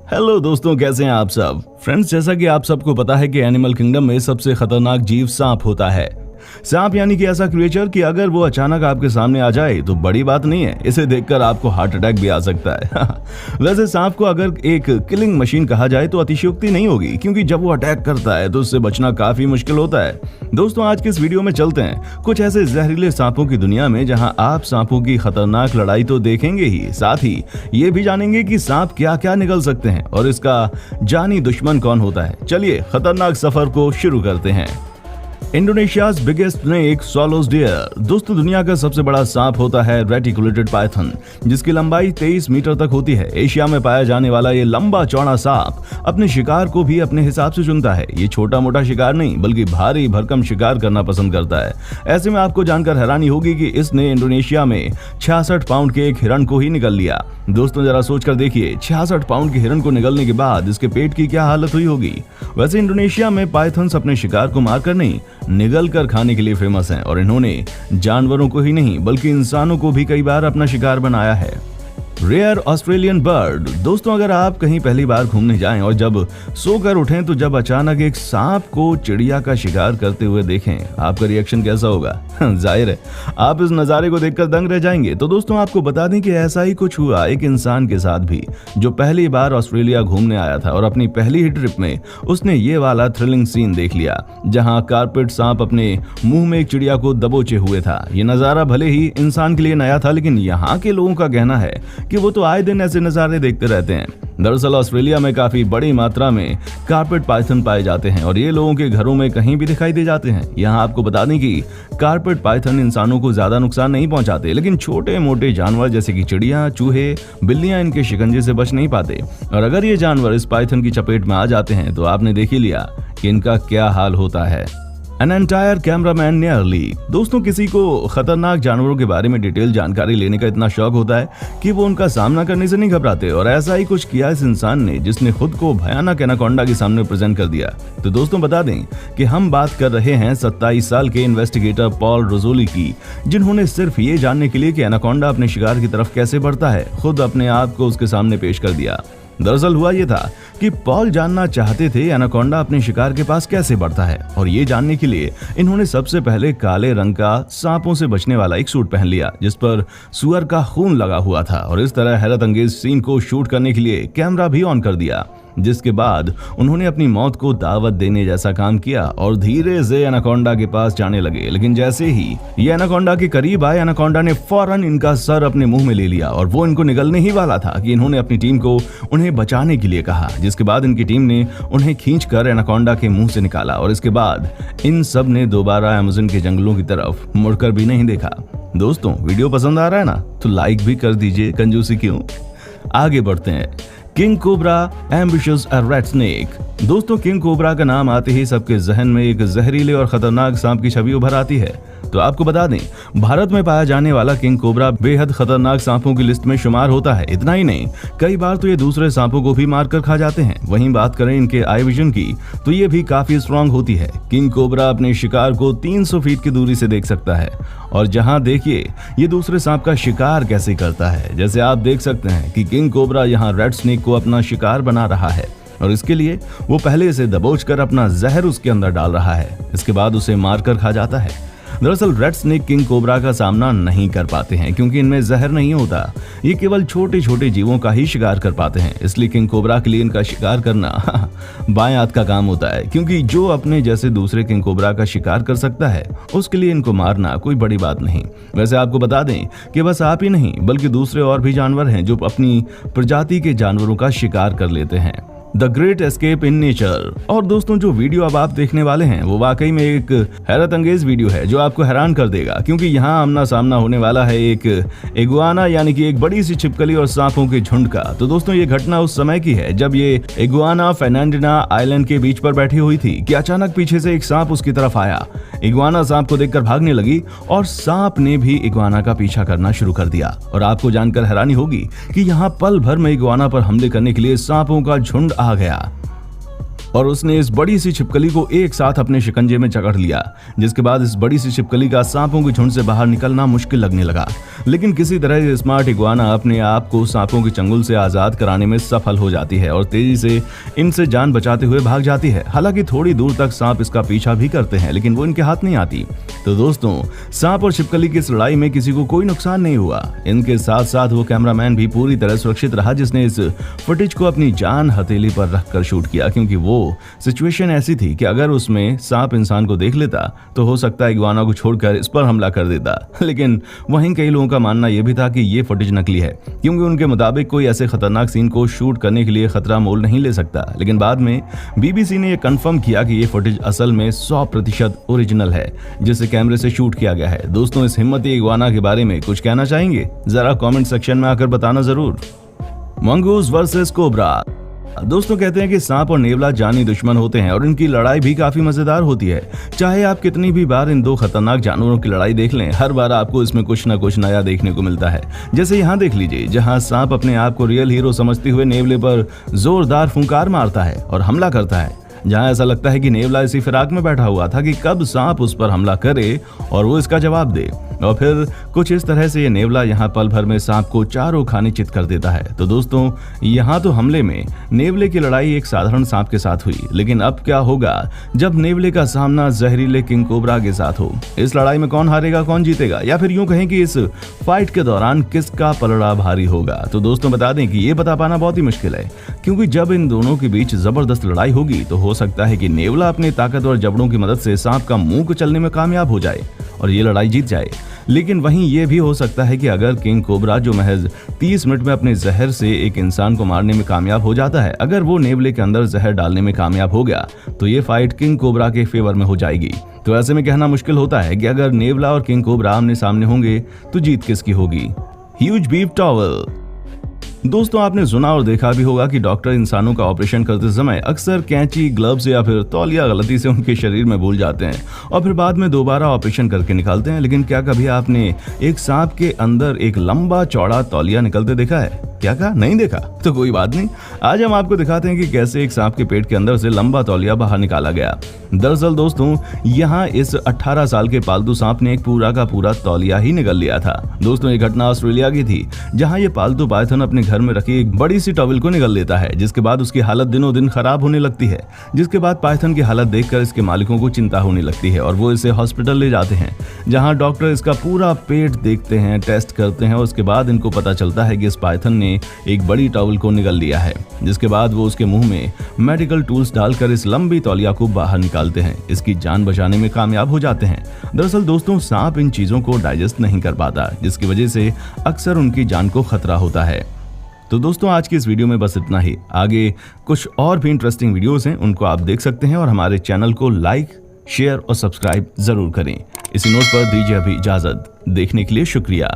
Hello दोस्तों, कैसे हैं आप सब। फ्रेंड्स, जैसा कि आप सबको पता है कि एनिमल किंगडम में सबसे खतरनाक जीव सांप होता है। सांप यानी कि ऐसा क्रिएचर कि अगर वो अचानक आपके सामने आ जाए तो बड़ी बात नहीं है, इसे देखकर आपको हार्ट अटैक भी आ सकता है। वैसे सांप को अगर एक किलिंग मशीन कहा जाए तो अतिशयोक्ति नहीं होगी, क्योंकि जब वो अटैक करता है तो उससे बचना काफी मुश्किल होता है। दोस्तों, आज के इस वीडियो में चलते हैं कुछ ऐसे जहरीले सांपों की दुनिया में जहां आप सांपों की खतरनाक लड़ाई तो देखेंगे ही, साथ ही ये भी जानेंगे कि सांप क्या क्या निगल सकते हैं और इसका जानी दुश्मन कौन होता है। चलिए खतरनाक सफर को शुरू करते हैं। Indonesia's biggest snake swallows deer. दोस्तों, दुनिया का सबसे बड़ा सांप होता है रेटिकुलेटेड पाइथन, जिसकी लंबाई 23 मीटर तक होती है। एशिया में पाया जाने वाला ये लंबा चौड़ा सांप अपने शिकार को भी अपने हिसाब से चुनता है। ये छोटा मोटा शिकार नहीं बल्कि भारी भरकम शिकार करना पसंद करता है। ऐसे में आपको जानकर हैरानी होगी कि इसने इंडोनेशिया में 66 पाउंड के एक हिरण को ही निगल लिया। दोस्तों, जरा सोचकर देखिए, 66 पाउंड के हिरण को निगलने के बाद इसके पेट की क्या हालत हुई होगी। वैसे इंडोनेशिया में पाइथन्स अपने शिकार को मारकर नहीं, निगल कर खाने के लिए फेमस हैं और इन्होंने जानवरों को ही नहीं बल्कि इंसानों को भी कई बार अपना शिकार बनाया है। Rare Australian bird. दोस्तों, अगर आप कहीं पहली बार घूमने जाएं और जब सोकर उठें तो जब अचानक एक सांप को चिड़िया का शिकार करते हुए देखें, आपका रिएक्शन कैसा होगा? जाहिर है आप इस नज़ारे को देखकर दंग रह जाएंगे। तो दोस्तों, आपको बता दें कि ऐसा ही कुछ हुआ एक इंसान के साथ भी, जो पहली बार ऑस्ट्रेलिया घूमने आया था और अपनी पहली ही ट्रिप में उसने ये वाला थ्रिलिंग सीन देख लिया, जहां कारपेट सांप अपने मुंह में एक चिड़िया को दबोचे हुए था। ये नज़ारा भले ही इंसान के लिए नया था, लेकिन यहाँ के लोगों का कहना है कि वो तो आए दिन ऐसे नज़ारे देखते रहते हैं। दरअसल ऑस्ट्रेलिया में काफी बड़ी मात्रा में कारपेट पाइथन पाए जाते हैं और ये लोगों के घरों में कहीं भी दिखाई दे जाते हैं। यहाँ आपको बता दें कि कारपेट पाइथन इंसानों को ज्यादा नुकसान नहीं पहुंचाते, लेकिन छोटे मोटे जानवर जैसे कि चिड़िया, चूहे, बिल्लियां इनके शिकंजे से बच नहीं पाते। और अगर ये जानवर इस पाइथन की चपेट में आ जाते हैं तो आपने देख ही लिया कि इनका क्या हाल होता है। An entire cameraman nearly। दोस्तों, किसी को खतरनाक जानवरों के बारे में डिटेल जानकारी लेने का इतना शौक होता है कि वो उनका सामना करने से नहीं घबराते, और ऐसा ही कुछ किया इस इंसान ने जिसने खुद को भयानक एनाकोंडा के सामने प्रेजेंट कर दिया। तो दोस्तों, बता दें कि हम बात कर रहे हैं 27 साल के इन्वेस्टिगेटर पॉल रोजोली की, जिन्होंने सिर्फ ये जानने के लिए कि एनाकोंडा अपने शिकार की तरफ कैसे बढ़ता है, खुद अपने आप को उसके सामने पेश कर दिया। दरअसल हुआ ये था कि पॉल जानना चाहते थे एनाकोंडा अपने शिकार के पास कैसे बढ़ता है, और ये जानने के लिए इन्होंने सबसे पहले काले रंग का सांपों से बचने वाला एक सूट पहन लिया जिस पर सुअर का खून लगा हुआ था, और इस तरह हैरत अंगेज सीन को शूट करने के लिए कैमरा भी ऑन कर दिया, जिसके बाद उन्होंने अपनी मौत को दावत देने जैसा काम किया और धीरे से एनाकोंडा के पास जाने लगे। लेकिन जैसे ही ये एनाकोंडा के करीब आए, एनाकोंडा ने फौरन इनका सर अपने मुंह में ले लिया और वो इनको निगलने ही वाला था कि इन्होंने अपनी टीम को उन्हें बचाने के लिए कहा, जिसके बाद इनकी टीम ने उन्हें खींचकर एनाकोंडा के मुंह से निकाला और इसके बाद इन सब ने दोबारा अमेज़न के जंगलों की तरफ मुड़कर भी नहीं देखा। दोस्तों, वीडियो पसंद आ रहा है ना, तो लाइक भी कर दीजिए, कंजूसी क्यों। आगे बढ़ते हैं। King cobra ambitious red snake. दोस्तों, किंग कोबरा का नाम आते ही सबके जहन में एक जहरीले और खतरनाक सांप की छवि उभर आती है। तो आपको बता दें, भारत में पाया जाने वाला किंग कोबरा बेहद खतरनाक सांपों की लिस्ट में शुमार होता है। इतना ही नहीं, कई बार तो ये दूसरे सांपों को भी मारकर खा जाते हैं। वहीं बात करें इनके आई विजन की, तो ये भी काफी स्ट्रांग होती है। किंग कोबरा अपने शिकार को 300 फीट की दूरी से देख सकता है, और जहां देखिए ये दूसरे सांप का शिकार कैसे करता है। जैसे आप देख सकते हैं कि किंग कोबरा यहाँ रेड स्नेक को अपना शिकार बना रहा है, और इसके लिए वो पहले से दबोचकर अपना जहर उसके अंदर डाल रहा है, इसके बाद उसे मारकर खा जाता है। दरअसल रेड स्नेक किंग कोबरा का सामना नहीं कर पाते हैं क्योंकि इनमें जहर नहीं होता, ये केवल छोटे छोटे जीवों का ही शिकार कर पाते हैं। इसलिए किंग कोबरा के लिए इनका शिकार करना बाएं हाथ का काम होता है, क्योंकि जो अपने जैसे दूसरे किंग कोबरा का शिकार कर सकता है उसके लिए इनको मारना कोई बड़ी बात नहीं। वैसे आपको बता दें कि बस आप ही नहीं बल्कि दूसरे और भी जानवर हैं जो अपनी प्रजाति के जानवरों का शिकार कर लेते हैं। The great escape in nature. और दोस्तों, जो वीडियो अब आप देखने वाले हैं वो वाकई में एक हैरत अंगेज वीडियो है जो आपको हैरान कर देगा, क्योंकि यहाँ आमना सामना होने वाला है एक इगुआना यानी कि एक बड़ी सी छिपकली और सांपों के झुंड का। तो दोस्तों, ये घटना उस समय की है जब ये इगुआना फेर्नांडिना आइलैंड के बीच पर बैठी हुई थी कि अचानक पीछे से एक सांप उसकी तरफ आया। इगुआना सांप को देखकर भागने लगी और सांप ने भी इगुआना का पीछा करना शुरू कर दिया। और आपको जानकर हैरानी होगी कि यहाँ पल भर में इगुआना पर हमले करने के लिए सांपों का झुंड आ गया। और उसने इस बड़ी सी छिपकली को एक साथ अपने शिकंजे में जकड़ लिया, जिसके बाद इस बड़ी सी छिपकली का सांपों के झुंड से बाहर निकलना मुश्किल लगने लगा। लेकिन किसी तरह ये स्मार्ट इग्वाना अपने आप को सांपों के चंगुल से आजाद कराने में सफल हो जाती है और तेजी से इनसे जान बचाते हुए भाग जाती है। हालांकि थोड़ी दूर तक सांप इसका पीछा भी करते हैं, लेकिन वो इनके हाथ नहीं आती। तो दोस्तों, सांप और छिपकली की इस लड़ाई में किसी को कोई नुकसान नहीं हुआ। इनके साथ साथ वो कैमरामैन भी पूरी तरह सुरक्षित रहा, जिसने इस फुटेज को अपनी जान हथेली पर रखकर शूट किया, क्योंकि वो सिचुएशन ऐसी थी कि अगर उसमें सांप इंसान को देख लेता तो हो सकता है इग्वाना को छोड़कर इस पर हमला कर देता। लेकिन वहीं कई लोगों का मानना यह भी था कि ये फुटेज नकली है, क्योंकि उनके मुताबिक कोई ऐसे खतरनाक सीन को शूट करने के लिए खतरा मोल नहीं ले सकता। लेकिन बाद में बीबीसी ने यह कंफर्म किया कि ये फुटेज असल में 100% ओरिजिनल है, जिसे कैमरे से शूट किया गया है। दोस्तों, इस हिम्मती इग्वाना के बारे में कुछ कहना चाहेंगे? जरा कमेंट सेक्शन में आकर बताना जरूर। Mongoose versus cobra. दोस्तों, कहते हैं कि सांप और नेवला जानी दुश्मन होते हैं और इनकी लड़ाई भी काफी मजेदार होती है। चाहे आप कितनी भी बार इन दो खतरनाक जानवरों की लड़ाई देख लें, हर बार आपको इसमें कुछ न कुछ नया देखने को मिलता है। जैसे यहाँ देख लीजिए, जहाँ सांप अपने आप को रियल हीरो समझते हुए नेवले पर जोरदार फुंकार मारता है और हमला करता है, जहाँ ऐसा लगता है कि नेवला इसी फिराक में बैठा हुआ था कि कब सांप उस पर हमला करे और वो इसका जवाब दे। और फिर कुछ इस तरह से ये नेवला यहाँ पल भर में सांप को चारों खाने चित कर देता है। तो दोस्तों, यहाँ तो हमले में नेवले की लड़ाई एक साधारण सांप के साथ हुई, लेकिन अब क्या होगा जब नेवले का सामना जहरीले किंग कोबरा के साथ हो? इस लड़ाई में कौन हारेगा, कौन जीतेगा, या फिर यूं कहें कि इस फाइट के दौरान किसका पलड़ा भारी होगा? तो दोस्तों, बता दें कि ये बता पाना बहुत ही मुश्किल है, क्योंकि जब इन दोनों के बीच जबरदस्त लड़ाई होगी तो हो सकता है कि नेवला अपने ताकतवर जबड़ों की मदद से सांप का मुंह कुचलने में कामयाब हो जाए और ये लड़ाई जीत जाए। लेकिन वहीं ये भी हो सकता है कि अगर किंग कोबरा, जो महज 30 मिनट में अपने जहर से एक इंसान को मारने में कामयाब हो जाता है, अगर वो नेवले के अंदर जहर डालने में कामयाब हो गया तो ये फाइट किंग कोबरा के फेवर में हो जाएगी। तो ऐसे में कहना मुश्किल होता है कि अगर नेवला और किंग कोबरा आमने सामने होंगे तो जीत किसकी होगी? Huge beef towel. दोस्तों, आपने सुना और देखा भी होगा कि डॉक्टर इंसानों का ऑपरेशन करते समय अक्सर कैंची, ग्लव्स या फिर तौलिया गलती से उनके शरीर में भूल जाते हैं और फिर बाद में दोबारा ऑपरेशन करके निकालते हैं। लेकिन क्या कभी आपने एक सांप के अंदर एक लंबा चौड़ा तौलिया निकलते देखा है? क्या कहा? नहीं देखा? तो कोई बात नहीं, आज हम आपको दिखाते हैं कि कैसे एक सांप के पेट के अंदर से लंबा तौलिया बाहर निकाला गया। दरअसल दोस्तों, यहाँ इस 18 साल के पालतू सांप ने एक पूरा का पूरा तौलिया ही निकल लिया था। दोस्तों, ये घटना ऑस्ट्रेलिया की थी, जहाँ ये पालतू पाइथन अपने घर में रखी एक बड़ी सी टॉवल को निगल लेता है, जिसके बाद उसकी हालत दिनों दिन खराब होने लगती है। जिसके बाद पाइथन की हालत देखकर इसके मालिकों को चिंता होने लगती है और वो इसे हॉस्पिटल ले जाते हैं, जहाँ डॉक्टर इसका पूरा पेट देखते हैं, टेस्ट करते हैं और उसके बाद इनको पता चलता है कि इस पाइथन ने एक बड़ी टॉवल को निगल लिया है। जिसके बाद वो उसके मुंह में मेडिकल टूल्स डालकर इस लंबी तौलिया को बाहर निकालते हैं, इसकी जान बचाने में कामयाब हो जाते हैं। दरअसल दोस्तों, सांप इन चीजों को डाइजेस्ट नहीं कर पाता, जिसकी वजह से अक्सर उनकी जान को खतरा होता है। तो दोस्तों, आज की इस वीडियो में बस इतना ही। आगे कुछ और भी इंटरेस्टिंग वीडियोस हैं, उनको आप देख सकते हैं और हमारे चैनल को लाइक, शेयर और सब्सक्राइब जरूर करें। इसी नोट पर दीजिए अभी इजाजत। देखने के लिए शुक्रिया।